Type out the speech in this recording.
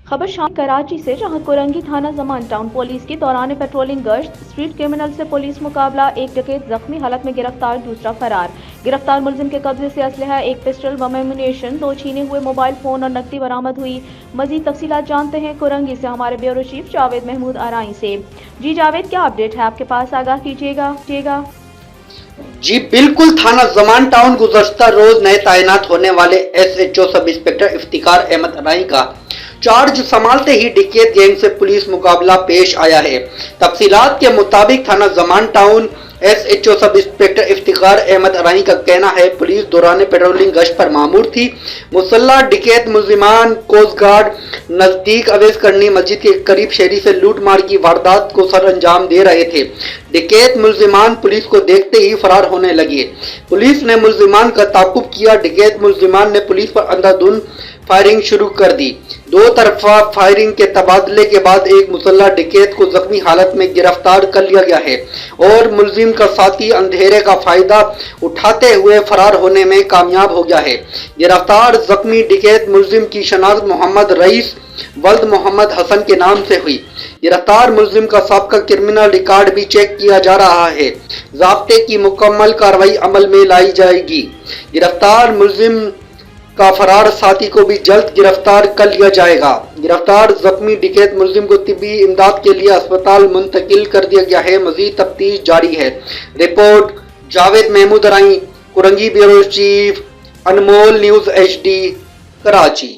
खबर शाम कराची से, जहां कुरंगी थाना जमान टाउन पुलिस की दौरान पेट्रोलिंग गश्त स्ट्रीट क्रिमिनल से पुलिस मुकाबला, एक डकैत जख्मी हालत में गिरफ्तार, दूसरा फरार। गिरफ्तार मुलजिम के कब्जे से असलहा, एक पिस्टल, बम एम्युनिशन, 2 छीने हुए मोबाइल फोन और नकदी बरामद हुई। मजीद तफसीलात जानते हैं कुरंगी से हमारे ब्यूरो चीफ जावेद महमूद आराई से। जी जावेद, क्या अपडेट है आपके पास, आगाह कीजिएगा। जी बिल्कुल, थाना जमान टाउन गुज़श्ता रोज नए तैनात होने वाले SHO sub inspector Iftikhar Ahmed Arain का चार्ज संभालते ही डकैत गैंग से पुलिस मुकाबला पेश आया है। तफसीलात के मुताबिक थाना Zaman town SHO sub inspector Iftikhar Ahmed Arain का कहना है, पुलिस दौरान पेट्रोलिंग गश्त पर मामूर थी। मुसल्ला डकैत मुलजिमान कोस्ट गार्ड नजदीक अवैस करनी मस्जिद के करीब शहरी से लूट मार की वारदात को सर अंजाम दे रहे थे। डकैत मुलजिमान पुलिस को देखते ही फरार होने लगे। पुलिस ने मुलजिमान का ताकुब किया। डकैत मुलजिमान ने पुलिस पर अंधाधुंध फायरिंग शुरू कर दी। दो तरफा फायरिंग के तबादले के बाद एक मुसल्ला डकैत को जख्मी हालत में गिरफ्तार कर लिया गया है और मुलजिम का साथी अंधेरे का फायदा उठाते हुए फरार होने में कामयाब हो गया है। गिरफ्तार जख्मी डकैत मुलजिम की शनाख्त मोहम्मद रईस वल्द मोहम्मद हसन के नाम से हुई। गिरफ्तार मुलजिम का साबका क्रिमिनल रिकॉर्ड भी चेक किया जा रहा है। ज़ाब्ते की मुकम्मल कार्रवाई अमल में लाई जाएगी। गिरफ्तार मुलजिम का फरार साथी को भी जल्द गिरफ्तार कर लिया जाएगा। गिरफ्तार जख्मी डकैत मुलजिम को तिब्बी इमदाद के लिए अस्पताल मुंतकिल कर दिया गया है। मजीद तफ्तीश जारी है। रिपोर्ट जावेद महमूद अराई, कुरंगी ब्यूरो चीफ, अनमोल न्यूज़ HD, कराची।